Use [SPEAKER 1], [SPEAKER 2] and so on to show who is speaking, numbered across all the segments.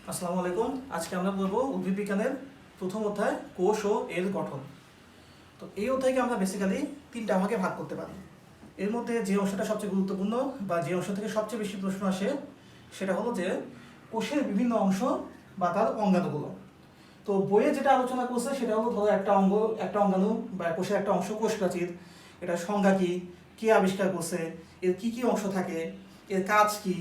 [SPEAKER 1] আসসালামু আলাইকুম। আজকে আমরা বলবো উদ্ভিদ বিজ্ঞানের প্রথম অধ্যায় কোষ ও এর গঠন। তো এই অধ্যায়কে আমরা বেসিক্যালি তিনটা ভাগে ভাগ করতে পারি। এর মধ্যে যে অংশটা সবচেয়ে গুরুত্বপূর্ণ বা যে অংশ থেকে সবচেয়ে বেশি প্রশ্ন আসে সেটা হলো যে কোষের বিভিন্ন অংশ বা তার অঙ্গাণুগুলো। তো বইয়ে যেটা আলোচনা করছে সেটা হলো ধরো একটা অঙ্গাণু বা কোষের একটা অংশ কোষ প্রাচীর, এটা সংজ্ঞা কি, কে আবিষ্কার করছে, এর কি কি অংশ থাকে, এর কাজ কি,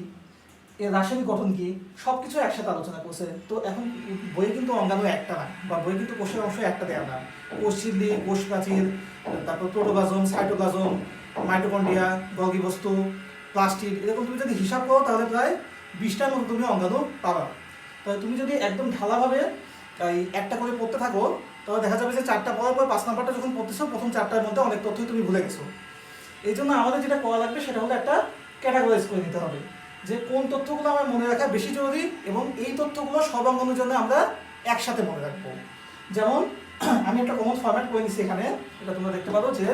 [SPEAKER 1] এর রাসায়নিক গঠন কি, সব কিছু একসাথে আলোচনা করছে। তো এখন বইয়ে কিন্তু অঙ্গাণু একটা না, বা বইয়ে কিন্তু কোষের অংশ একটা দেওয়া না। কোষ ঝিল্লি, কোষ প্রাচীর, তারপর প্রোটোপ্লাজম, সাইটোপ্লাজম, মাইটোকন্ড্রিয়া, গলগি বস্তু, প্লাস্টিড, এরকম তুমি যদি হিসাব করো তাহলে প্রায় 20টার মতো তুমি অঙ্গাণু পাবা। তাহলে তুমি যদি একদম ঢালাভাবে এই একটা করে পড়তে থাকো তাহলে দেখা যাবে যে 4টা পড়ার পর 5 নাম্বারটা যখন পড়তেছো প্রথম 4টার মধ্যে অনেক তথ্যই তুমি ভুলে গেছো। এই জন্য আমাদের যেটা করা লাগবে সেটা হলো একটা ক্যাটাগরাইজ করে নিতে হবে যে কোন তথ্যগুলো আমার মনে রাখা বেশি জরুরি এবং এই তথ্যগুলো সব অঙ্গাণুর জন্য আমরা একসাথে মনে রাখবো। যেমন আমি একটা কমন ফরম্যাট করে নিচ্ছি এখানে, এটা তোমরা দেখতে পারো যে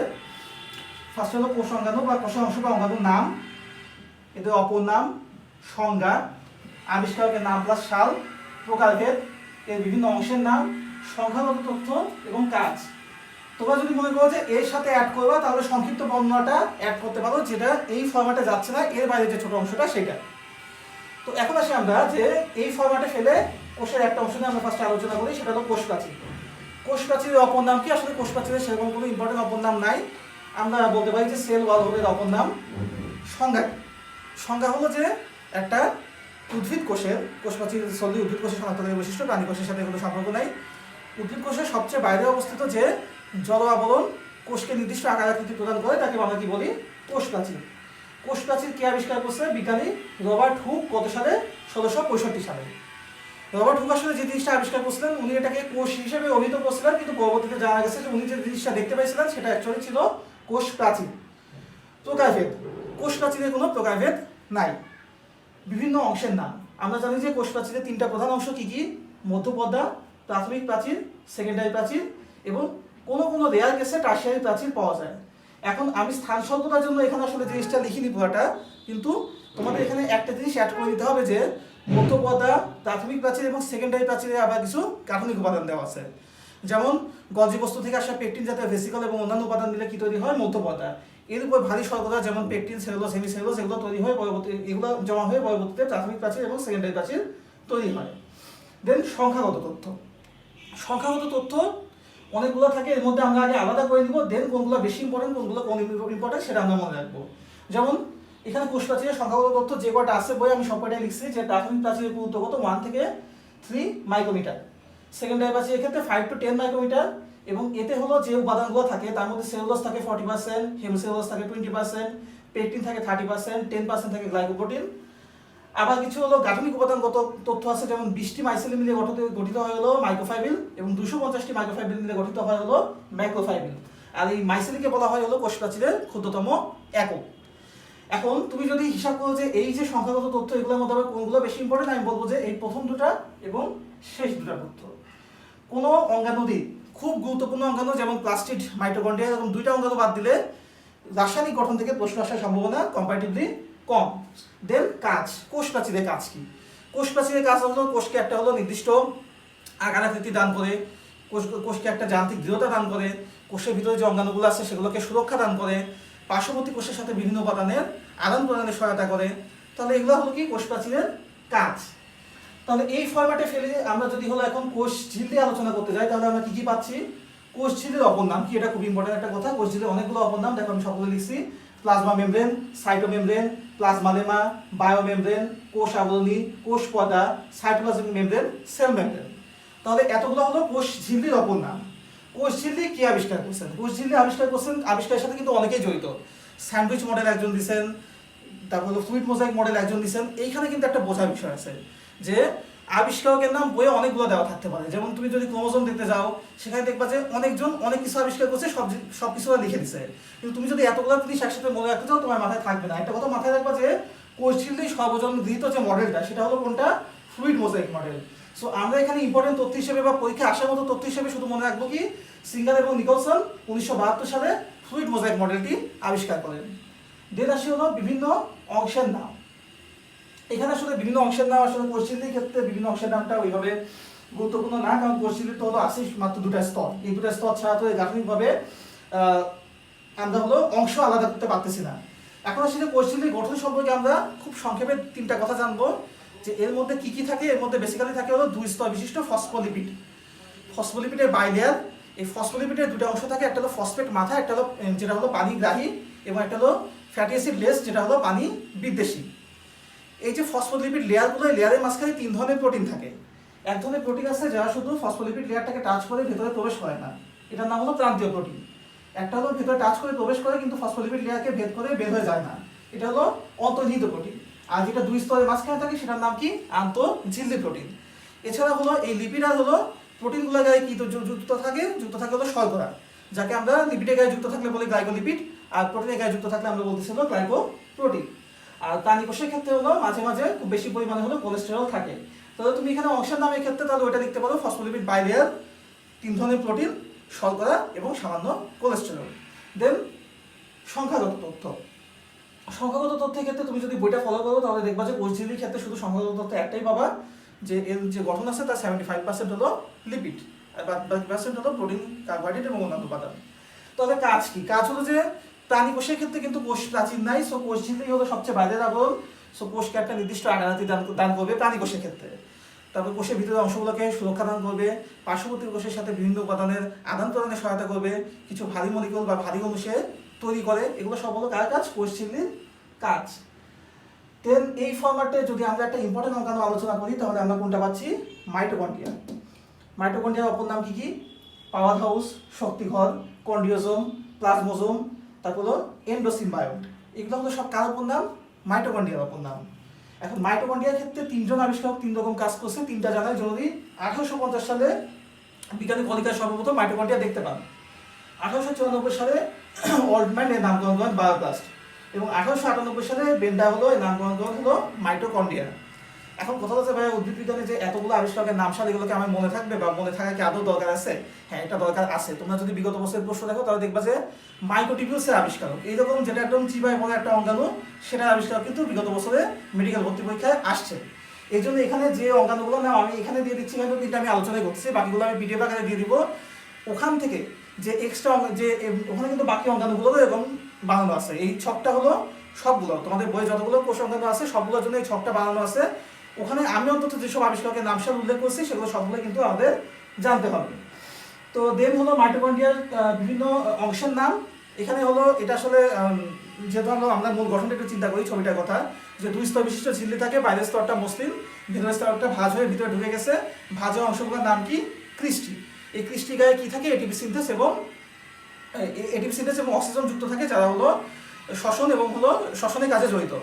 [SPEAKER 1] ফার্স্ট হলো কোষ অঙ্গাণু বা কোষের অংশ বা অঙ্গাণুর নাম, এদের অপর নাম, সংজ্ঞা, আবিষ্কারকের নাম প্লাস সাল, প্রকারভেদ, এর বিভিন্ন অংশের নাম, সংখ্যাগত তথ্য এবং কাজ। তোমরা যদি মনে করো যে এর সাথে অ্যাড করবা তাহলে সংক্ষিপ্ত বর্ণনাটা অ্যাড করতে পারো, যেটা এই ফরম্যাটে যাচ্ছে না, এর বাইরে যে ছোট অংশটা সেটা। তো এখন আসি আমরা যে এই ফরম্যাটে ফেলে কোষের একটা অংশ নিয়ে আমরা ফার্স্টে আলোচনা করি, সেটা হলো কোষ প্রাচীর। কোষ প্রাচীরের অপর নাম কি? আসলে কোষ প্রাচীরের সেরকম কোনো ইম্পর্টেন্ট অপর নাম নাই, আমরা বলতে পারি যে সেল ওয়াল হলো এর অপর নাম। সংজ্ঞা কি? সংজ্ঞা হলো যে একটা উদ্ভিদ কোষের, কোষ প্রাচীর সলি উদ্ভিদ কোষের শনাক্তকারী বৈশিষ্ট্য, প্রাণী কোষের সাথে কোনো সম্পর্ক নাই। উদ্ভিদ কোষের সবচেয়ে বাইরে অবস্থিত যে জড় আবরণ কোষকে নির্দিষ্ট আকার আকৃতি প্রদান করে তাকে আমরা কি বলি? কোষ প্রাচীর। কোষ প্রাচীর কে আবিষ্কার করছে? বিজ্ঞানী রবার্ট হুক। কত সালে? 1665 সালে। রবার্ট হুক আসলে যে জিনিসটা আবিষ্কার করছিলেন উনি এটাকে কোষ হিসেবে অভিহিত করছিলেন, কিন্তু পরবর্তীতে জানা গেছে যে উনি যে জিনিসটা দেখতে পাইছিলেন সেটা অ্যাকচুয়ালি ছিল কোষ প্রাচীর। প্রকারভেদ, কোষ প্রাচীরের কোনো প্রকারভেদ নাই। বিভিন্ন অংশের নাম, আমরা জানি যে কোষ প্রাচীরের 3টা প্রধান অংশ কি কি? মধ্যপর্দা, প্রাথমিক প্রাচীর, সেকেন্ডারি প্রাচীর এবং কোনো কোনো রেয়ার কেসে টারশিয়ারি প্রাচীর পাওয়া যায়। এখন আমি স্থান স্বল্পতার জন্য এখানে আসলে জিনিসটা লিখিনি পুরোটা, কিন্তু তোমাদের এখানে একটা জিনিস অ্যাড করে দিতে হবে যে মধ্যপর্দা, প্রাথমিক প্রাচীর এবং সেকেন্ডারি প্রাচীরে আবার কিছু গাঠনিক উপাদান দেওয়া আছে। যেমন গলজি বস্তু থেকে আসা পেকটিন জাতীয় ভেসিকল এবং অন্যান্য উপাদান মিলে কি তৈরি হয়? মধ্যপর্দা। এর উপর ভারী শর্করা যেমন পেকটিন, সেলুলোজ, হেমিসেলুলোজ এগুলো তৈরি হয় পরবর্তী, এগুলো জমা হয়ে পরবর্তীতে প্রাথমিক প্রাচীর এবং সেকেন্ডারি প্রাচীর তৈরি হয়। দেন সংখ্যাগত তথ্য। সংখ্যাগত তথ্য অনেকগুলো থাকে, এর মধ্যে আমরা আগে আলাদা করে নিব, দেন কোনগুলো বেশি ইম্পর্টেন্ট কোনগুলো কম ইম্পর্টেন্ট সেটা আমরা মনে রাখবো। যেমন এখানে কোষ প্রাচীরের সংখ্যাগত তথ্য যে কয়টা আছে বই আমি সব কয়টাই লিখছি, যে প্রাথমিক প্রাচীরের পুরুত্ব কত? 1 থেকে 3 মাইক্রোমিটার। সেকেন্ডারি প্রাচীরের ক্ষেত্রে 5 to 10 মাইক্রোমিটার। এবং এতে হলো যে উপাদানগুলো থাকে তার মধ্যে সেলুলোজ থাকে 40%, হেমিসেলুলোজ থাকে 20%, পেকটিন থাকে 30%, 10% থাকে গ্লাইকোপ্রোটিন। আবার কিছু হলো গাঠনিক উপাদানগত তথ্য আছে, যেমন 20টি মাইসেলি মিলে গঠিত হয় হলো মাইক্রোফাইবিল এবং 250টি মাইক্রোফাইবিল মিলে গঠিত হয় হলো ম্যাক্রোফাইবিল। আর এই মাইসেলিকে বলা হয় হলো কোষ প্রাচীরের ক্ষুদ্রতম একক। এখন তুমি যদি হিসাব করো যে এই যে সংখ্যাগত তথ্য এগুলোর মধ্যে কোনগুলো বেশি ইম্পর্টেন্ট, আমি বলবো যে এই প্রথম দুটা এবং শেষ দুটা তথ্য। কোনো অঙ্গাণুরই খুব গুরুত্বপূর্ণ অঙ্গাণু যেমন প্লাস্টিড, মাইটোকন্ড্রিয়া এরকম 2টা অঙ্গাণু বাদ দিলে রাসায়নিক গঠন থেকে প্রশ্ন আসার সম্ভাবনা কম্পারেটিভলি কম। দেন কাজ, কোষ প্রাচীরের কাজ কি? কোষ প্রাচীরের কাজ হলো কোষকে একটা হলো নির্দিষ্ট আকার আকৃতি দান করে, কোষকে একটা যান্ত্রিক দৃঢ়তা দান করে, কোষের ভিতরে যে অঙ্গাণুগুলো আছে সেগুলোকে সুরক্ষা দান করে, পার্শ্ববর্তী কোষের সাথে বিভিন্ন উপাদানের আদান প্রদানে সহায়তা করে। তাহলে এগুলো হলো কি কোষ প্রাচীরের কাজ। তাহলে এই ফরম্যাটে ফেলে আমরা যদি হলো এখন কোষ ঝিল্লি আলোচনা করতে যাই তাহলে আমরা কি কি পাচ্ছি? কোষ ঝিল্লির অপর নাম কি? এটা খুব ইম্পর্টেন্ট একটা কথা। কোষ ঝিল্লির অনেকগুলো অপর নাম, দেখো আমি সকলে লিখছি। প্লাজমা মেমব্রেন, সাইটোমেমব্রেন, প্লাজমা লেমা, বায়োমেমব্রেন, কোষ আবরণী, কোষ পর্দা, সাইটোপ্লাজমিক মেমব্রেন, সেল মেমব্রেন। তাহলে এতগুলো হলো কোষ ঝিল্লির অপর নাম। কোষ ঝিল্লি কে আবিষ্কার করছেন? কোষ ঝিল্লি আবিষ্কার করছেন, আবিষ্কারের সাথে কিন্তু অনেকেই জড়িত। স্যান্ডউইচ মডেল একজন দিচ্ছেন, তারপর হলো ফ্লুইড মোজাইক মডেল একজন দিচ্ছেন। এইখানে কিন্তু একটা বোঝার বিষয় আছে যে আবিষ্কারকের নাম বইয়ে অনেকগুলো দেওয়া থাকতে পারে। যেমন তুমি যদি ক্রোমোজোম দেখতে যাও সেখানে দেখবা যে অনেকজন অনেক কিছু আবিষ্কার করছে, সব কিছু লিখে দিচ্ছে। কিন্তু তুমি যদি এতগুলো জিনিস একসাথে মনে রাখতে চাও তোমার মাথায় থাকবে না। একটা কথা মাথায় রাখবা যে কোষ ঝিল্লি সর্বজন গৃহীত যে মডেলটা সেটা হলো কোনটা? Fluid mosaic model. সো আমরা এখানে ইম্পর্টেন্ট তথ্য হিসেবে বা পরীক্ষা আসার মতো তথ্য হিসেবে শুধু মনে রাখবো কি সিঙ্গার এবং নিকলসন 1972 সালে ফ্লুইড মোজাইক মডেলটি আবিষ্কার করেন। দেন আসি হলো বিভিন্ন অংশের নাম। এখানে আসলে বিভিন্ন অংশের নাম আসলে কোষঝিল্লির ক্ষেত্রে বিভিন্ন অংশের নামটা ওইভাবে গুরুত্বপূর্ণ না, কারণ কোষঝিল্লি তো হলো আছে মাত্র দুটা স্তর, এই দুটা স্তর ছাড়া তো গাঠনিকভাবে আমরা হলো অংশ আলাদা করতে পারতেছি না। এখন আসলে কোষঝিল্লির গঠন সম্পর্কে আমরা খুব সংক্ষেপে তিনটা কথা জানবো, যে এর মধ্যে কি কি থাকে। এর মধ্যে বেসিক্যালি থাকে হলো দুই স্তর বিশিষ্ট ফসফোলিপিড, ফসফোলিপিডের বাইলেয়ার। এই ফসফোলিপিডের দুটো অংশ থাকে, একটা হলো ফসফেট মাথা, একটা হলো যেটা হলো পানিগ্রাহী, এবং একটা হলো ফ্যাটি অ্যাসিড লেস যেটা হলো পানি বিদ্বেষী। এই যে ফসফোলিপিড লেয়ারগুলো, এই লেয়ারের মাঝখানে তিন ধরনের প্রোটিন থাকে। এক ধরনের প্রোটিন আছে যারা শুধু ফসফোলিপিড লেয়ারটাকে টাচ করে ভেতরে প্রবেশ করে না, এটার নাম হলো প্রান্তীয় প্রোটিন। একটা হলো ভেতরে টাচ করে প্রবেশ করে কিন্তু ফসফোলিপিড লেয়ারকে ভেদ করে বের হয়ে যায় না, এটা হলো অন্তর্নিহিত প্রোটিন। আর যেটা দুই স্তরের মাঝখানে থাকে সেটার নাম কি, আন্তঃঝিল্লি প্রোটিন। এছাড়া হলো এই লিপিড আর হলো প্রোটিনগুলোর গায়ে কি যুক্ত থাকে হলো শর্করা, যাকে আমরা লিপিডের গায়ে যুক্ত থাকলে বলি গ্লাইকোলিপিড, আর প্রোটিনের গায়ে যুক্ত থাকলে আমরা বলতেছি হলো গ্লাইকোপ্রোটিন। আর প্রাণী কোষের ক্ষেত্রে হলো মাঝে মাঝে খুব বেশি পরিমাণে হলো কোলেস্টেরল থাকে। তাহলে তুমি এখানে অংশের নামের ক্ষেত্রে তাহলে ওইটা লিখতে পারো ফসফোলিপিড বাইলেয়ার, তিন ধরনের প্রোটিন, শর্করা এবং সামান্য কোলেস্টেরল। দেন সংখ্যাগত তথ্য। সংখ্যাগত তথ্যের ক্ষেত্রে তুমি যদি বইটা ফলো করো তাহলে দেখবা যে কোষঝিল্লির ক্ষেত্রে শুধু সংখ্যাগত তথ্য একটাই পাবা, যে এর যে গঠন আছে তার 75% হলো লিপিড, আর বাকি পার্সেন্ট হলো প্রোটিন, কার্বোহাইড্রেট এবং অন্যান্য উপাদান। তবে কাজ কি? কাজ হলো যে প্রাণী কোষের ক্ষেত্রে কিন্তু কোষ প্রাচীর নাই, সো কোষঝিল্লি হলো সবচেয়ে বাইরের আবরণ, সো কোষকে একটা নির্দিষ্ট আকারাতি দান করবে প্রাণী কোষের ক্ষেত্রে। তারপর কোষের ভিতরে অংশগুলোকে সুরক্ষা দান করবে, পার্শ্ববর্তী কোষের সাথে বিভিন্ন উপাদানের আদান প্রদানে সহায়তা করবে, কিছু ভারী মলিকুল বা ভারী অণুসে তৈরি করে, এগুলো সব হলো কার কাজ? কোষঝিল্লির কাজ। দেন এই ফরম্যাটে যদি আমরা একটা ইম্পর্টেন্ট অঙ্গাণু আলোচনা করি তাহলে আমরা কোনটা পাচ্ছি? মাইটোকন্ড্রিয়া। মাইটোকন্ড্রিয়ার অপর নাম কি কি? পাওয়ার হাউস, শক্তিঘর, কন্ড্রিওজোম, প্লাজমোজোম, তারপর হলো এন্ডোসিম্বায়ন্ট। এগুলো হলো সব কার অপর নাম? মাইটোকন্ড্রিয়ার অপর নাম। এখন মাইটোকন্ড্রিয়ার ক্ষেত্রে তিনজন আবিষ্কারক তিন রকম কাজ করছে, তিনটা জানাই জরুরি। 1850 সালে বিজ্ঞানী কলিকার সর্বপ্রথম মাইটোকন্ড্রিয়া দেখতে পান। 1894 সালে অল্টম্যান এর নামকরণ করেন বায়োপ্লাস্ট, এবং 1898 সালে বেন্ডা হলো এর নামকরণ করেন হলো মাইটোকন্ড্রিয়া। এখন কথা হচ্ছে ভাই, উদ্ভিদ বিজ্ঞানে যে এতগুলো আবিষ্কারের নামশাল, এগুলোকে আমার মনে থাকবে বা মনে থাকা কি আদৌ দরকার আছে? হ্যাঁ, এটা দরকার আছে। তোমরা যদি বিগত বছরের প্রশ্ন দেখো তাহলে দেখবা যে মাইকোটিবিউসের আবিষ্কারক, এইরকম যেটা একদম চিবাই বলে একটা অঙ্গাণু, সেটার আবিষ্কার কিন্তু বিগত বছরে মেডিকেল ভর্তি পরীক্ষায় আসছে। এই জন্য এখানে যে অঙ্গাণুগুলো নাম আমি এখানে দিয়ে দিচ্ছি, কিন্তু তিনটা আমি আলোচনায় করছি, বাকিগুলো আমি পিডিএফ আকারে দিয়ে দিব। ওখান থেকে যে এক্সট্রা যে ওখানে কিন্তু বাকি অঙ্গাণুগুলো এরকম বানানো আছে। এই ছকটা হলো সবগুলো তোমাদের বইয়ে যতগুলো কোষ অঙ্গাণু আছে সবগুলোর জন্য এই ছকটা বানানো আছে। ওখানে আমি অন্তত যেসব আবিষ্কারকের নামশাল উল্লেখ করছি সেগুলো সবগুলো কিন্তু আমাদের জানতে হবে। তো দেন হলো মাইটোকন্ড্রিয়ার বিভিন্ন অংশের নাম। এখানে হলো এটা আসলে যেহেতু আমরা মূল গঠনটা একটু চিন্তা করি, ছবিটার কথা, যে দুই স্তর বিশিষ্ট ঝিল্লি থাকে, বাইরের স্তরটা মসৃণ, ভিতরের স্তরটা ভাঁজ হয়ে ভিতরে ঢুকে গেছে। ভাঁজ হওয়া অংশগুলোর নাম কি? ক্রিস্টি। এই ক্রিস্টি গায়ে কি থাকে? এটিপি সিনথেস এবং অক্সিজেন যুক্ত থাকে, যারা হলো শ্বসন এবং হলো শ্বসনের কাজে জড়িত।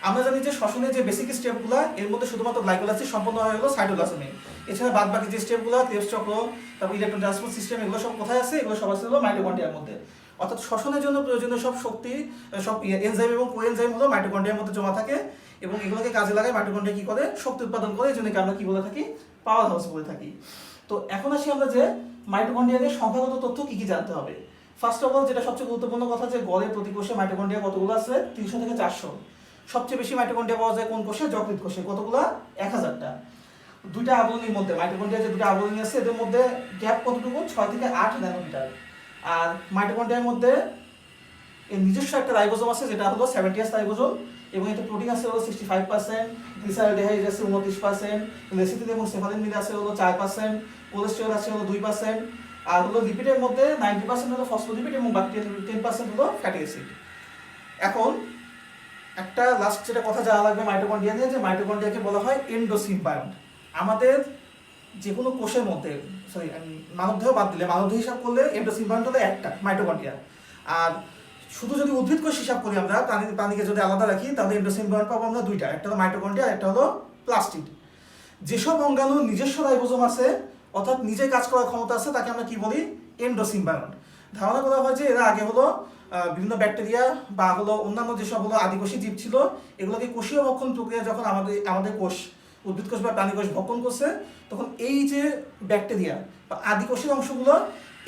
[SPEAKER 1] আমরা জানি যে শ্বসনের যে বেসিক স্টেপগুলো, এর মধ্যে শুধুমাত্র গ্লাইকোলাইসিস সম্পন্ন হয়ে গেলো সাইটোপ্লাজমে। এছাড়া বাদ বাকি যে স্টেপগুলো, ক্রেবস চক্র, তারপর ইলেকট্রন ট্রান্সপোর্ট সিস্টেম, এগুলো সব কোথায় আছে? এগুলো সব আছে হলো মাইটোকন্ড্রিয়ার মধ্যে। অর্থাৎ শ্বসনের জন্য প্রয়োজনীয় সব শক্তি, সব এনজাইম এবং কোএনজাইম হলো মাইটোকন্ড্রিয়ার মধ্যে জমা থাকে, এবং এগুলোকে কাজে লাগায় মাইটোকন্ড্রিয়া কি করে? শক্তি উৎপাদন করে। এই জন্য আমরা কি বলে থাকি? পাওয়ার হাউস বলে থাকি। তো এখন আসি আমরা যে মাইটোকন্ড্রিয়ার সংখ্যাগত তথ্য কি কি জানতে হবে। ফার্স্ট অফ অল যেটা সবচেয়ে গুরুত্বপূর্ণ কথা, যে গড়ে প্রতি কোষে মাইটোকন্ড্রিয়া কতগুলো আছে? 300 থেকে 400। সবচেয়ে বেশি মাইটোকন্ড্রিয়া পাওয়া যায় কোন কোষে? যকৃৎ কোষে। কতগুলো? 1000টা। দুইটা আবরণীর মধ্যে মাইটোকন্ড্রিয়া যে দুটো আবরণী আছে এদের মধ্যে গ্যাপ কতটুকু? 6 থেকে 8 ন্যানোমিটার। আর মাইটোকন্ড্রিয়ার মধ্যে এর নিজস্ব একটা রাইবোজোম আছে যেটা হলো 70S রাইবোজোম, এবং এতে প্রোটিন আছে হলো 65%, গ্লিসারোলডিহাইড আছে 29%, লেসিথিন এবং সেফালিন মিলে আছে হলো 4%, কোলেস্টেরল আছে হলো 2%, আর হলো লিপিডের মধ্যে 90% হলো ফসফোলিপিড এবং বাকি 10% হলো ফ্যাটি অ্যাসিড। এখন একটা লাস্ট যেটা কথা জানা লাগবে মাইটোকন্ড্রিয়া নিয়ে, যে মাইটোকন্ড্রিয়াকে বলা হয় এন্ডোসিম্বায়ন্ট। আমাদের যে কোনো কোষের মধ্যে, সরি মানবদেহ বাদ দিলে, মানবদেহ হিসাব করলে এন্ডোসিম্বায়ন্ট হলো একটা মাইটোকন্ড্রিয়া। আর শুধু যদি উদ্ভিদ কোষ হিসাব করি আমরা, প্রাণীকে যদি আলাদা রাখি, তাহলে এন্ডোসিম্বায়ন্ট পাবো আমরা দুইটা, একটা হলো মাইটোকন্ড্রিয়া, একটা হলো প্লাস্টিড। যেসব অঙ্গাণুর নিজস্ব রাইবোজোম আছে, অর্থাৎ নিজে কাজ করার ক্ষমতা আছে, তাকে আমরা কি বলি? এন্ডোসিম্বায়ন্ট। ধারণা করা হয় যে এরা আগে হলো বিভিন্ন ব্যাকটেরিয়া বা হলো অন্যান্য যেসব হলো আদিকোষী জীব ছিল, এগুলোকে কোষীয় ভক্ষণ প্রক্রিয়া যখন আমাদের কোষ, উদ্ভিদ কোষ বা প্রাণী কোষ ভক্ষণ করছে, তখন এই যে ব্যাকটেরিয়া বা আদিকোষের অংশগুলো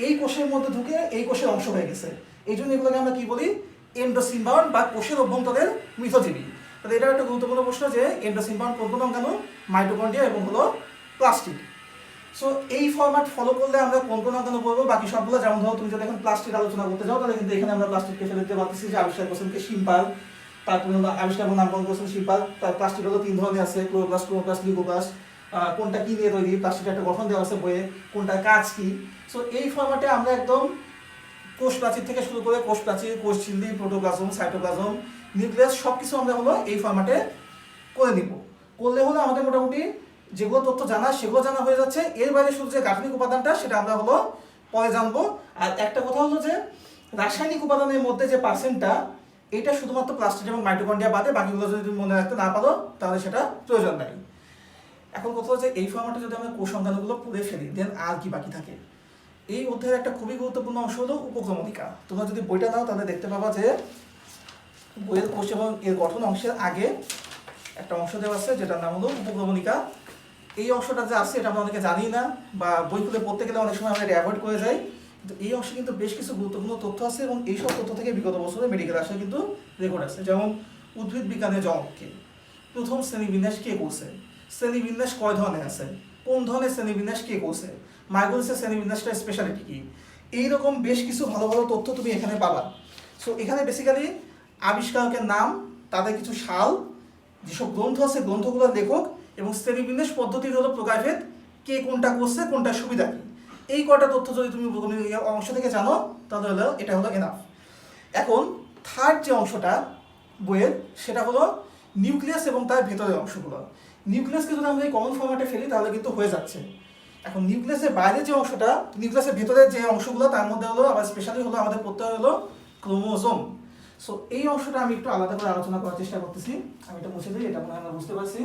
[SPEAKER 1] এই কোষের মধ্যে ঢুকে এই কোষের অংশ হয়ে গেছে। এই জন্য এগুলোকে আমরা কি বলি? এন্ডোসিম্বায়ন্ট বা কোষের অভ্যন্তরের মিথজীবী। তাহলে এটা একটা গুরুত্বপূর্ণ প্রশ্ন যে এন্ডোসিম্বাউন্ড কোন কোন অঙ্গাণু, মাইটোকন্ড্রিয়া এবং হলো প্লাস্টিড। সো এই ফরম্যাট ফলো করলে আমরা কোন কোন অঙ্গাণু বলবো, বাকি সবগুলো যেমন ধরো তুমি যদি এখন প্লাস্টিক আলোচনা করতে যাও তাহলে কিন্তু এখানে আমরা প্লাস্টিককে ফেলে দিতে পারতেছি যে আবিষ্কার করছেন কে শিম্পাল, তারপরে হলো আবিষ্কার এবং নামকরণ করছেন শিম্পাল। তার প্লাস্টিক হলো 3 ধরনের আছে, ক্লোরোপ্লাস্ট, ক্রোমোপ্লাস্ট, লিউকোপ্লাস্ট। কোনটা কি নিয়ে তৈরি, প্লাস্টিকের একটা গঠন দেওয়া আছে বইয়ে, কোনটার কাজ কি। সো এই ফরম্যাটে আমরা একদম কোষ প্রাচীর থেকে শুরু করে কোষ প্রাচীর, কোষ ঝিল্লি, প্রোটোপ্লাজম, সাইটোপ্লাজম, নিউক্লিয়াস সবকিছু আমরা হলো এই ফরম্যাটে করে নিব। করলে হলো আমাদের মোটামুটি যেগুলো তথ্য জানা সেগুলো জানা হয়ে যাচ্ছে। এর বাইরে শুধু যে গাঠনিক উপাদানটা সেটা আমরা হলো পরে জানবো। আর একটা কথা হলো যে রাসায়নিক উপাদানের মধ্যে যে পার্সেন্টটা, এটা শুধুমাত্র প্লাস্টিড এবং মাইটোকন্ড্রিয়া বাদে বাকিগুলো যদি তুমি মনে রাখতে না পারো তাহলে সেটা প্রয়োজন নাই। এখন কথা হচ্ছে এই ফরম্যাটে যদি আমরা কোষ সংখ্যাগুলো পড়ে ফেলি দেন আর কি বাকি থাকে। এই অধ্যায়ের একটা খুবই গুরুত্বপূর্ণ অংশ হলো উপক্রমণিকা। তোমরা যদি বইটা নাও তাহলে দেখতে পাবা যে বইয়ের কোষ এবং এর গঠন অংশের আগে একটা অংশ দেওয়া আছে যেটার নাম হলো উপক্রমণিকা। এই অংশটা যে আছে এটা আমরা অনেকে জানি না, বা বই খুলে পড়তে গেলে অনেক সময় আমরা এটা অ্যাভয়েড করে যাই। কিন্তু এই অংশে কিন্তু বেশ কিছু গুরুত্বপূর্ণ তথ্য আছে এবং এইসব তথ্য থেকে বিগত বছরে মেডিকেল আসে কিন্তু রেকর্ড আছে। যেমন উদ্ভিদ বিজ্ঞানের জনক কে, প্রথম শ্রেণীবিন্যাস কে করছে, শ্রেণীবিন্যাস কয় ধরনের আছে, কোন ধরনের শ্রেণীবিন্যাস কে করছে, মাইগ্রেসের শ্রেণীবিন্যাসটা স্পেশালিটি কি, এইরকম বেশ কিছু ভালো ভালো তথ্য তুমি এখানে পাবা। সো এখানে বেসিক্যালি আবিষ্কারকের নাম, তাদের কিছু সাল, যেসব গ্রন্থ আছে গ্রন্থগুলোর লেখক এবং শ্রেণীবিন্যাস পদ্ধতির হলো প্রকারভেদ, কে কোনটা করছে, কোনটা সুবিধা কি, এই কয়টা তথ্য যদি তুমি অংশ থেকে জানো তাহলে হলো এটা হলো এনাফ। এখন থার্ড যে অংশটা বইয়ের সেটা হলো নিউক্লিয়াস এবং তার ভেতরের অংশগুলো। নিউক্লিয়াসকে যদি আমরা এই কমন ফরম্যাটে ফেলি তাহলে কিন্তু হয়ে যাচ্ছে। এখন নিউক্লিয়াসের বাইরে যে অংশটা, নিউক্লিয়াসের ভেতরের যে অংশগুলো তার মধ্যে হলো আবার স্পেশালি হলো আমাদের পড়তে হলো ক্রোমোজোম। সো এই অংশটা আমি একটু আলাদা করে আলোচনা করার চেষ্টা করতেছি। আমি এটা মুছে দিই, এটা মনে হয় আমরা বুঝতে পারছি।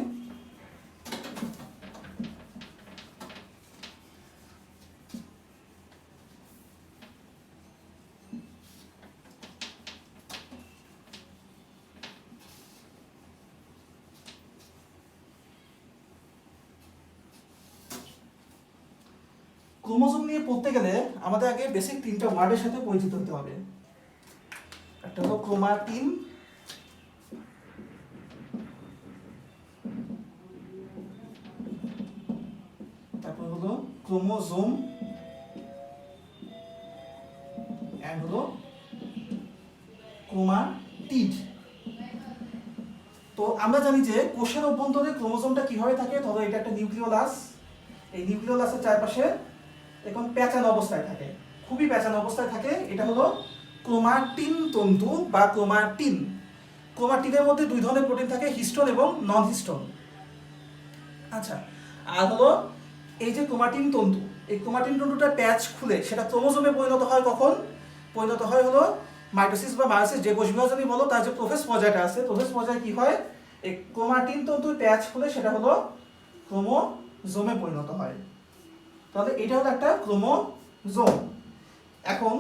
[SPEAKER 1] ক্রোমোজোম নিয়ে পড়তে গেলে আমাদের আগে বেসিক 3টা ওয়ার্ডের সাথে পরিচিত হতে হবে। একটা হলো ক্রোমাটিন, তারপর হলো ক্রোমোজোম এন্ড হলো ক্রোমাটিড। তো আমরা জানি যে কোষের অভ্যন্তরে ক্রোমোজোমটা কিভাবে থাকে। ধরো এটা একটা নিউক্লিওলাস, এই নিউক্লিওলাসের চারপাশে এখন পেঁচানো অবস্থায় থাকে, খুবই পেঁচানো অবস্থায় থাকে। এটা হলো ক্রোমাটিন তন্তু বা ক্রোমাটিন। ক্রোমাটিনের মধ্যে 2 ধরনের প্রোটিন থাকে, হিস্টোন এবং নন হিস্টোন। আচ্ছা, আর হলো এই যে ক্রোমাটিন তন্তু, এই ক্রোমাটিন তন্তুটা প্যাচ খুলে সেটা ক্রোমোজোমে পরিণত হয়। কখন পরিণত হয় হলো মাইটোসিস বা মায়োসিস, যে কোষ বিভাজনই বলো তার যে প্রোফেজ পর্যায়টা আছে, প্রোফেজ পর্যায়ে কি হয়, এই ক্রোমাটিন তন্তুর প্যাচ খুলে সেটা হলো ক্রোমোজোমে পরিণত হয়। তাহলে এটা হলো একটা ক্রোমোজোম। এখন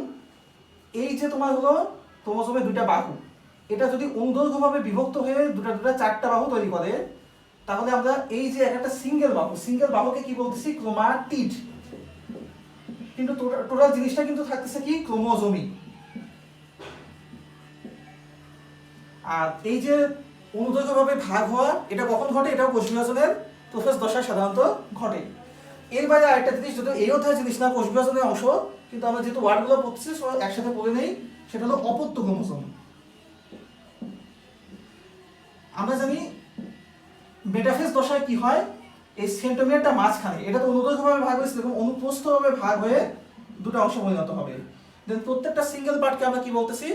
[SPEAKER 1] এই যে তোমার হলো ক্রোমোজোমের 2টা বাহু, এটা যদি অনুদৈর্ঘ্যভাবে বিভক্ত হয়ে দুটা 4টা বাহু তৈরি করে তাহলে আমরা এই যে একটা সিঙ্গেল বাহুকে কি বলতেছি, ক্রোমাটিড। কিন্তু টোটাল জিনিসটা কিন্তু থাকতেছে কি, ক্রোমোজোমই। আর এই যে অনুদৈর্ঘ্যভাবে ভাগ হওয়া এটা কখন ঘটে, এটাও কোষ বিভাজনের প্রোফেজ দশায় সাধারণত ঘটে। এর বাইরে আরেকটা জিনিস, যদি এই অধ্যায় জিনিস না কোষ বিভাজনের অংশ, কিন্তু আমরা যেহেতু ওয়ার্ডগুলো পড়তেছি একসাথে পড়ে নেই, সেটা হলো অপত্য ক্রোমোজোম। আমরা জানি মেটাফেজ দশায় কি হয়, এই সেন্ট্রোমিয়ারটা মাঝখানে, এটা তো অনুদৈর্ঘ্যভাবে ভাগ হয়েছিল এবং অনুপ্রস্থভাবে ভাগ হয়ে 2টা অংশে পরিণত হবে। দেন প্রত্যেকটা সিঙ্গেল পার্টকে আমরা কি বলতেছি,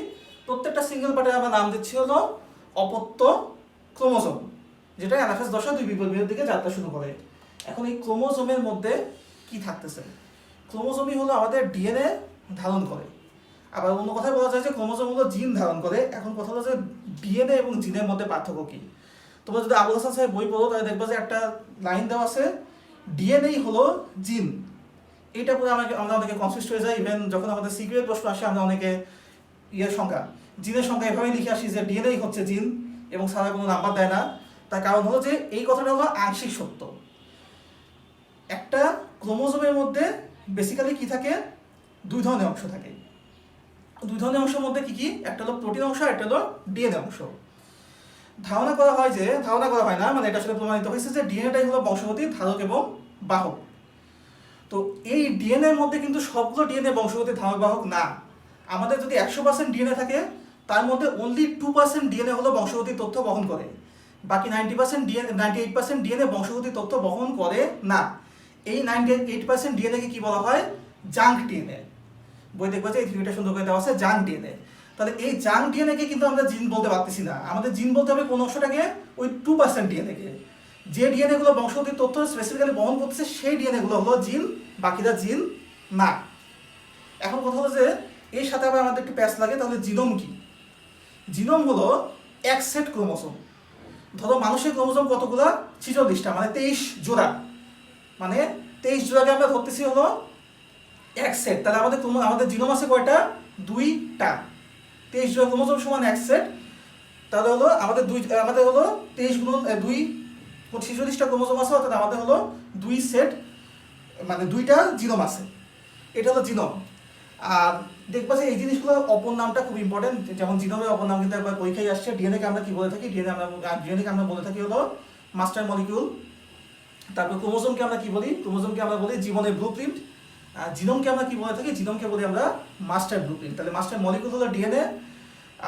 [SPEAKER 1] প্রত্যেকটা সিঙ্গেল পার্টের আমরা নাম দিচ্ছি হলো অপত্য ক্রোমোজোম, যেটা অ্যানাফেজ দশা 2 বিপরীতের দিকে যাত্রা শুরু করে। এখন এই ক্রোমোজোমের মধ্যে কি থাকতেছে, ক্রোমোজোমই হলো আমাদের ডিএনএ ধারণ করে। আবার অন্য কথায় বলা যায় যে ক্রোমোজোম হলো জিন ধারণ করে। এখন কথা হলো যে ডিএনএ এবং জিনের মধ্যে পার্থক্য কি। তোমরা যদি আবুল হাসান সাহেব বই পড়ো তাহলে দেখবা যে একটা লাইন দেওয়া আছে, ডিএনএ হলো জিন। এটা পরে আমরা অনেকে কনফিউজড হয়ে যাই। ইভেন যখন আমাদের সিকিউরিটি প্রশ্ন আসে আমরা অনেকে সংখ্যা, জিনের সংখ্যা এভাবে লিখে আসি যে ডিএনএ হচ্ছে জিন এবং সারা কোনো নাম্বার দেয় না। তার কারণ হলো যে এই কথাটা হলো আংশিক সত্য। একটা ক্রোমোজোমের মধ্যে বেসিক্যালি কি থাকে, 2 ধরনের অংশ থাকে। 2 ধরনের অংশের মধ্যে কি কি, একটা হলো প্রোটিন অংশ, একটা হলো ডিএনএ অংশ। ধারণা করা হয় না, মানে এটা আসলে প্রমাণিত হয়েছে যে ডিএনএটাই হলো বংশগতির ধারক এবং বাহক। তো এই ডিএনএর মধ্যে কিন্তু সবগুলো ডিএনএ বংশগতির ধারক বাহক না। আমাদের যদি 100% ডিএনএ থাকে তার মধ্যে অনলি 2% ডিএনএ হলো বংশগতির তথ্য বহন করে, বাকি 98% ডিএনএ বংশগতির তথ্য বহন করে না। এই 98% ডিএনএকে কি বলা হয়? Junk DNA. বই দেখবা যে এই থিওরিটা সুন্দর করে দেওয়া আছে, জাঙ্ক ডিএনএ। তাহলে এই জাঙ্ক ডিএনএকে কিন্তু আমরা জিন বলতে পারতেছি না, আমাদের জিন বলতে হবে কোন অংশটাকে? ওই 2% ডিএনএকে। যে ডিএনএ গুলো বংশগতির তথ্য স্পেসিফিক্যালি বহন করতেছে সেই ডিএনএ গুলো হলো জিন, বাকিরা জিন না। এখন কথা হলো যে এর সাথে আবার আমাদের একটু প্যাচ লাগে, তাহলে জিনোম কি? জিনোম হলো এক সেট ক্রোমোসোম। ধরো মানুষের ক্রোমোসোম কতগুলো? 46টা, মানে 23 জোড়া। মানে 23 জোড়াকে আমরা ধরতেছি হলো এক সেট। তাহলে আমাদের জিনোম আছে কয়টা? 2টা। 23 জোড়া ক্রোমোসোম সমান এক সেট। তাহলে হলো আমাদের হলো 23 গুণন 2, 46টা ক্রোমোসোম আছে, অর্থাৎ আমাদের হলো 2 সেট, মানে 2টা জিনোম আছে। এটা হলো জিনোম। আর দেখবা যে এই জিনিসগুলোর অপর নামটা খুব ইম্পর্টেন্ট, যেমন জিনোমের অপর নাম কিন্তু একবার পরীক্ষায় আসছে। ডিএনএ কে আমরা কি বলে থাকি? ডিএনএ কে আমরা বলে থাকি হলো মাস্টার মলিকিউল। তারপর ক্রোমোসোমকে আমরা কি বলি? ক্রোমোসোমকে আমরা বলি জীবনের ব্লুপ্রিন্ট। আর জিনোমকে আমরা কি বলে থাকি? জিনোমকে বলি আমরা মাস্টার ব্লুপ্রিন্ট। তাহলে মাস্টার মলিকিউল হলো ডিএনএ,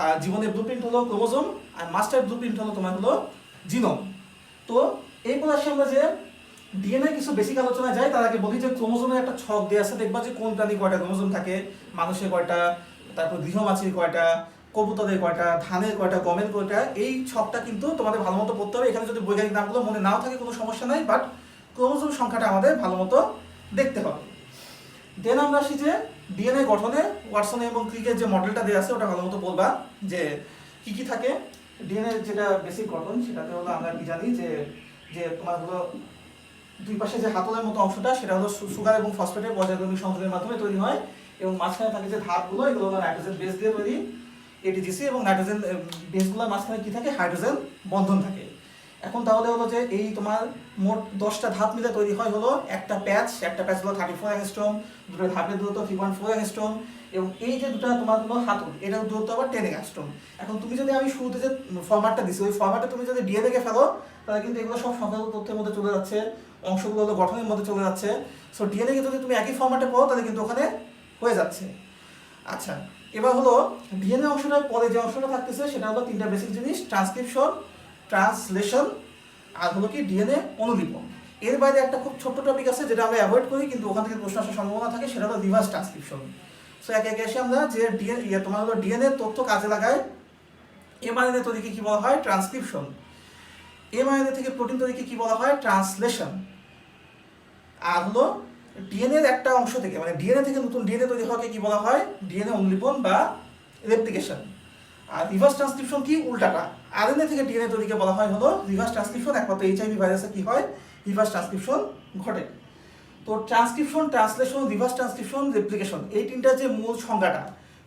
[SPEAKER 1] আর জীবনের ব্লুপ্রিন্ট হলো ক্রোমোসোম, আর মাস্টার ব্লুপ্রিন্ট হলো তোমার হলো জিনোম। তো এরপর আসি আমরা যে ডিএনএ কিছু বেসিক আলোচনায় যাই, তার আগে বলি যে ক্রোমোসোমের একটা ছক দেওয়া আছে। দেখবা যে কোন প্রাণী কয়টা ক্রোমোসোম থাকে, মানুষের কয়টা, তারপর গৃহমাছির কয়টা, কবুতরের কয়টা, ধানের কয়টা, গমের কয়টা। এই ছকটা কিন্তু তোমাদের ভালো মতো পড়তে হবে। এখানে যদি বৈজ্ঞানিক নামগুলো মনে নাও থাকে কোনো সমস্যা নাই, বাট ক্রোমোসোম সংখ্যাটা আমাদের ভালো মতো দেখতে হবে। দেন আমরা আসি যে ডিএনএ গঠনে ওয়াটসন এবং ক্রিকের যে মডেলটা দেওয়া আছে ওটা ভালো মতো বলবা যে কি কি থাকে। ডিএনএ যেটা বেসিক গঠন সেটাতে হলো আমরা কি জানি যে যে তোমার হলো দুই পাশে যে হাতলের মতো অংশটা সেটা হলো সুগার এবং ফসফেটের পর্যায়ক্রমিক সংযোগের মাধ্যমে তৈরি হয়, এবং মাঝখানে থাকে যে ধাপগুলো, এগুলো হলো নাইট্রোজেন বেস দিয়ে তৈরি, এটিজিসি, এবং নাইট্রোজেন বেসগুলোর মাঝখানে কি থাকে? হাইড্রোজেন বন্ধন থাকে। এখন তাহলে হলো যে এই তোমার মোট 10টা ধাপ মিলে তৈরি হয় হলো একটা প্যাচ হলো 34 অ্যাংস্ট্রম, দুটো ধাপের দূরত্ব 3.4 অ্যাংস্ট্রম, এবং এই যে দুটো তোমার হলো হাতল, এটার দূরত্ব আবার 10 অ্যাংস্ট্রম। এখন তুমি যদি আমি শুরুতে যে ফরম্যাটটা দিছি ওই ফরম্যাটে তুমি যদি ডিএনএ কে ফেলো, তাহলে কিন্তু এগুলো সব সংখ্যাগত তথ্যের মধ্যে চলে যাচ্ছে, অংশগুলো হলো গঠনের মধ্যে চলে যাচ্ছে। সো ডিএনএ কে যদি তুমি একই ফরম্যাটে পাও তাহলে কিন্তু ওখানে হয়ে যাচ্ছে। আচ্ছা, এবার হলো ডিএনএ অংশটার পরে যে অংশটা থাকতেছে সেটা হলো তিনটা বেসিক জিনিস: ট্রান্সক্রিপশন, ট্রান্সলেশন, আর হলো কি ডিএনএ অনুলিপন। এর বাইরে একটা খুব ছোট্ট টপিক আছে যেটা আমরা অ্যাভয়েড করি, কিন্তু ওখান থেকে প্রশ্ন আসার সম্ভাবনা থাকে, সেটা হলো রিভার্স ট্রান্সক্রিপশন। সো একে একে এসে আমরা যে তোমার হলো ডিএনএ তথ্য কাজে লাগায় এমআরএনএ তৈরিকে কি বলা হয়? ট্রান্সক্রিপশন। এমআরএনএ থেকে প্রোটিন তৈরিকে কি বলা হয়? ট্রান্সলেশন। আর হলো ডিএনএ এর একটা অংশ থেকে, মানে ডিএনএ থেকে নতুন ডিএনএ তৈরি হওয়াকে কি বলা হয়? ডিএনএ অনুলিপন বা রেপ্লিকেশন। আর রিভার্স ট্রান্সক্রিপশন কি? উল্টাটা। আরএনএ থেকে ডিএনএ তৈরিকে বলা হয় হলো রিভার্স ট্রান্সক্রিপশন। একমাত্র এইচআইভি ভাইরাসে কি হয়? রিভার্স ট্রান্সক্রিপশন ঘটে। তো transcription, translation, reverse transcription, replication, এই তিনটা যে মূল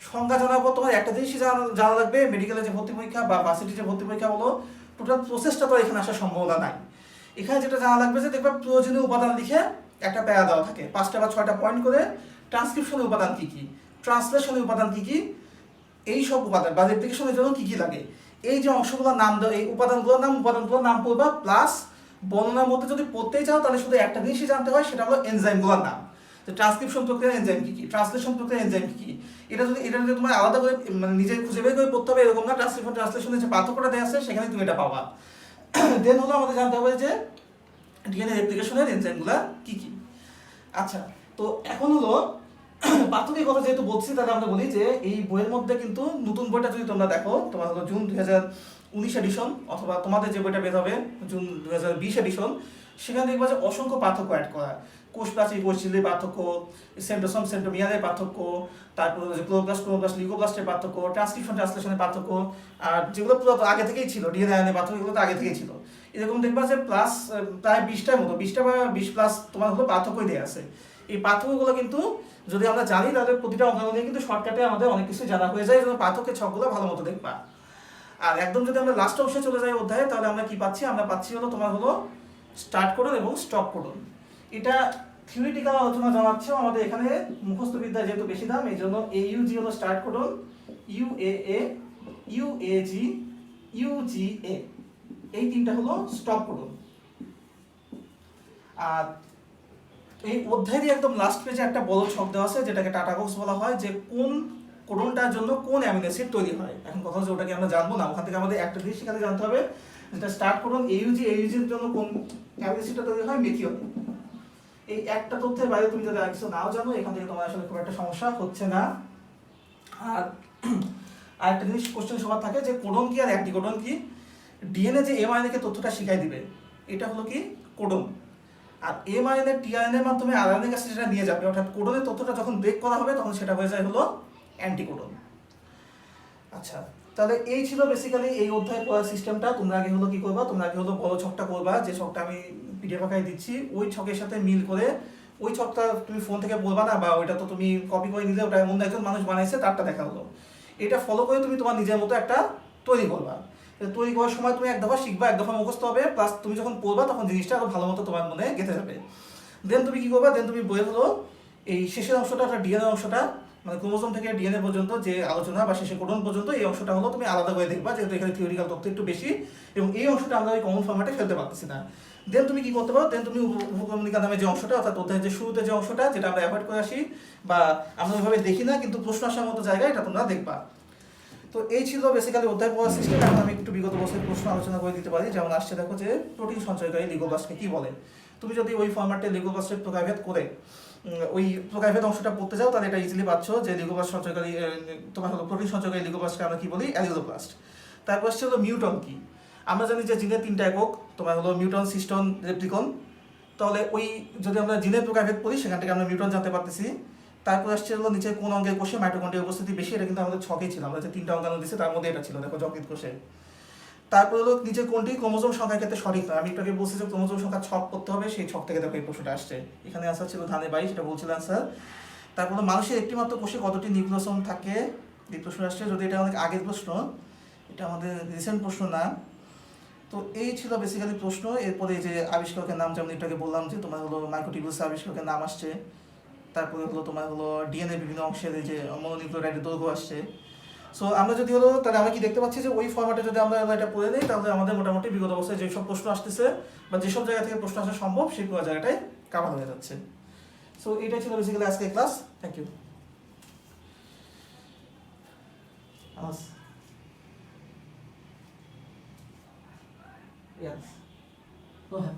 [SPEAKER 1] সংজ্ঞা জানার পর তোমার একটা জিনিসই জানা লাগবে, মেডিকেলে যে ভর্তি পরীক্ষা বা ভার্সিটির যে ভর্তি পরীক্ষা হলো, টোটাল প্রসেসটা তো এখানে আসার সম্ভাবনা নাই। এখানে যেটা জানা লাগবে যে দেখবে প্রয়োজনীয় উপাদান লিখে একটা প্যারা দেওয়া থাকে 5টা বা 6টা পয়েন্ট করে। ট্রান্সক্রিপশনের উপাদান কি কি, ট্রান্সলেশনের উপাদান কি কি, এই সব উপাদান বা রেপ্লিকেশনের জন্য কি কি লাগে, এই যে অংশগুলোর নাম দেওয়া, এই উপাদানগুলোর নাম পড়বা। প্লাস বর্ণনার মধ্যে যদি পড়তেই চাও তাহলে শুধু একটা জিনিসই জানতে হয়, সেটা হলো এনজাইমগুলোর নাম। তো ট্রান্সক্রিপশন প্রক্রিয়ার এনজাইম কি কি, ট্রান্সলেশন প্রক্রিয়ার এনজাইম কি কি, এটা যদি তোমার আলাদা করে মানে নিজে খুঁজে বের করে পড়তে হবে এরকম না। ট্রান্সক্রিপশন ট্রান্সলেশনের যে পার্থক্যটা দেওয়া আছে সেখানে তুমি এটা পাবা। দেন হলো আমাদের জানতে হবে যে ডিএনএ রেপ্লিকেশনের এনজাইমগুলো কি কি। আচ্ছা, তো এখন হলো পার্থক্যের কথা যেহেতু বলছি, তাহলে আমরা বলি যে এই বইয়ের মধ্যে কিন্তু নতুন বইটা যদি তোমরা দেখো, তোমার হলো জুন 2019 এডিশন, অথবা তোমাদের যে বইটা বের হবে জুন 2020 এডিশন, সেখানে দেখবা যে অসংখ্য পার্থক্য অ্যাড করা। কোষ প্রাচীর কোষ ঝিল্লির পার্থক্য, সেন্ট্রোসোম সেন্ট্রোমিয়ারের পার্থক্য, তারপর ক্লোরোপ্লাস্ট লিউকোপ্লাস্টের পার্থক্য, ট্রান্সক্রিপশন ট্রান্সলেশনের পার্থক্য, আর যেগুলো পুরো আগে থেকেই ছিল ডিএনএ আরএনএ পার্থক্য, এগুলো তো আগে থেকেই ছিল। এরকম দেখবা যে প্লাস প্রায় 20টার মতো, 20টা বা 20 প্লাস তোমার হলো পার্থক্যই দেওয়া আছে। এই পার্থক্যগুলো কিন্তু যদি আমরা জানি তাহলে প্রতিটা অঙ্গাণু নিয়ে কিন্তু শর্টকাটে আমাদের অনেক কিছু জানা হয়ে যায়। এবং পার্থক্যের ছকগুলো ভালো মতো দেখবা। আর একদম যদি আমরা লাস্ট অংশে চলে যাই অধ্যায়ে, তাহলে আমরা কি পাচ্ছি? আমরা পাচ্ছি হলো তোমার হলো স্টার্ট কোডন এবং স্টপ কোডন। এটা থিওরিটিক্যাল আলোচনা জানাচ্ছে, আমাদের এখানে মুখস্থ বিদ্যা যেহেতু বেশি দাম, এই জন্য AUG হলো start codon, UAA, UAG, UGA। এই তিনটা হলো স্টপ কোডন। আর এই অধ্যায়েরই একদম লাস্ট পেজে একটা বড় ছক দেওয়া আছে যেটাকে টাটা বক্স বলা হয়, যে কোন কোডনটার জন্য কোন অ্যামিনো অ্যাসিড তৈরি হয়। এখন কথা হচ্ছে ওটাকে আমরা জানবো না, ওখান থেকে আমাদের একটা জিনিস সেখানে জানতে হবে, যেটা স্টার্ট কোডন AUG, AUG-এর জন্য কোন অ্যামিনো অ্যাসিডটা তৈরি হয়, মেথিওনিন। এই একটা তথ্যের বাইরে তুমি যদি আর কিছু নাও জানো, এখান থেকে তোমার আসলে খুব একটা সমস্যা হচ্ছে না। আর আরেকটা জিনিস কোশ্চেন সবার থাকে যে কোডন কি আর অ্যান্টিকোডন কি। ডিএনএ যে mRNA কে তথ্যটা শিখাই দিবে, এটা হলো কি কোডন। আর mRNA tRNA এর মাধ্যমে RNA কাছে যেটা নিয়ে যাবে, অর্থাৎ কোডনের তথ্যটা যখন ব্রেক করা হবে তখন সেটা হয়ে যায় হলো অ্যান্টিকোডন। আচ্ছা, তাহলে এই ছিল বেসিক্যালি এই অধ্যায় পড়ার সিস্টেমটা। তোমরা আগে হলো কি করবা, তোমরা আগে হলো বড় ছকটা করবা, যে ছকটা আমি পিডিএফ আকারে দিচ্ছি ওই ছকের সাথে মিল করে, ওই ছকটা তুমি ফোন থেকে বলবা না, বা ওইটা তো তুমি কপি করে নিলে, ওটা অন্য একজন মানুষ বানাইছে তারটা দেখা হলো, এটা ফলো করে তুমি তোমার নিজের মতো একটা তৈরি করবা। তৈরি করার সময় তুমি এক দফা শিখবা, এক দফা মুখস্থ হবে, প্লাস তুমি যখন পড়বা তখন জিনিসটা আরো ভালো মতো তোমার মনে গেঁথে যাবে। দেন তুমি কি করবা, দেন তুমি বইয়ের হলো এই শেষের অংশটা, অর্থাৎ ডিএনএ অংশটা, মানে ক্রোমোজোম থেকে ডিএনএ পর্যন্ত যে আলোচনা বা শেষে কোডন পর্যন্ত, এই অংশটা হলো তুমি আলাদা করে দেখবা, যেহেতু এখানে থিওরিক্যাল তথ্য একটু বেশি এবং এই অংশটা আমরা ওই কমন ফরম্যাটে ফেলতে পারতেছি না। দেন তুমি কি করতে পারো, দেন তুমি উপক্রমণিকা নামে যে অংশটা, অর্থাৎ অধ্যায়ের যে শুরুতে যে অংশটা, যেটা আমরা অ্যাভয়েড করে আসি বা আমরা ওইভাবে দেখি না, কিন্তু প্রশ্ন আসার মতো জায়গায় এটা তোমরা দেখবা। তো এই ছিল বেসিক্যালি অধ্যায় পড়ার সিস্টেম। এখন আমি একটু বিগত বছরের প্রশ্ন আলোচনা করে দিতে পারি। যেমন আসছে দেখো যে প্রোটিন সঞ্চয়কারী লিগোপ্লাস্টকে কি বলে। তুমি যদি ওই ফরম্যাটে লিগোপ্লাস্টের প্রকারভেদ করে ওই প্রকারভেদ অংশটা পড়তে যাও, তাহলে এটা ইজিলি পাচ্ছ যে লিগোপ্লাস্ট সঞ্চয়কারী, তোমার হলো প্রোটিন সঞ্চয়কারী লিগোপ্লাস্টকে আমরা কি বলি, অ্যালিলোপ্লাস্ট। তারপর আসছে হলো মিউটন কি। আমরা জানি যে জিনের তিনটা একক, তোমার হলো মিউটন, সিস্টন, রেপ্লিকন। তাহলে ওই যদি আমরা জিনের প্রকারভেদ পড়ি, সেখান থেকে আমরা মিউটন জানতে পারতেছি। তারপর আসছে হলো নিচে কোন অঙ্গের কোষে মাইটোকন্ড্রিয়ার উপস্থিতি বেশি, এটা কিন্তু আমাদের ছকেই ছিল, আমরা যে তিনটা অঙ্গাণু দিচ্ছি তার মধ্যে এটা ছিল, দেখো যকৃৎ কোষে। তারপর হলো নিচে কোনটি ক্রোমোজোম সংখ্যার ক্ষেত্রে সঠিক নয়। আমি একটু আগে বলছি যে ক্রোমোজোম সংখ্যা ছক করতে হবে, সেই ছক থেকে দেখো এই প্রশ্নটা আসছে। এখানে আনসার ছিল ধানে 22, সেটা বলছিল আনসার। তারপর হলো মানুষের একটি মাত্র কোষে কতটি নিউক্লিওসোম থাকে, এই প্রশ্ন আসছে। যদি এটা অনেক আগের প্রশ্ন, এটা আমাদের রিসেন্ট প্রশ্ন না। তো এই ছিল বেসিক্যালি প্রশ্ন। এরপরে এই যে আবিষ্কারকের নাম, যেমন একটু আগে বললাম যে তোমার হলো মাইক্রোটিউবুলস আবিষ্কারকের নাম আসছে। তারপরে হলো তোমার হলো ডিএনএ বিভিন্ন অংশের এই যে মনোনিউক্লিওটাইডের দৈর্ঘ্য আসছে। সো আমরা যদি হলো, তাহলে আমরা কি দেখতে পাচ্ছি যে ওই ফরম্যাটে যদি আমরা এটা পড়ে নিই, তাহলে আমাদের মোটামুটি বিগত অবস্থায় যেসব প্রশ্ন আসতেছে বা যেসব জায়গা থেকে প্রশ্ন আসা সম্ভব, সেই পুরো জায়গাটায় কাভার হয়ে যাচ্ছে। সো এটাই ছিল বেসিক্যালি আজকের class. Thank you. Yes. Go ahead.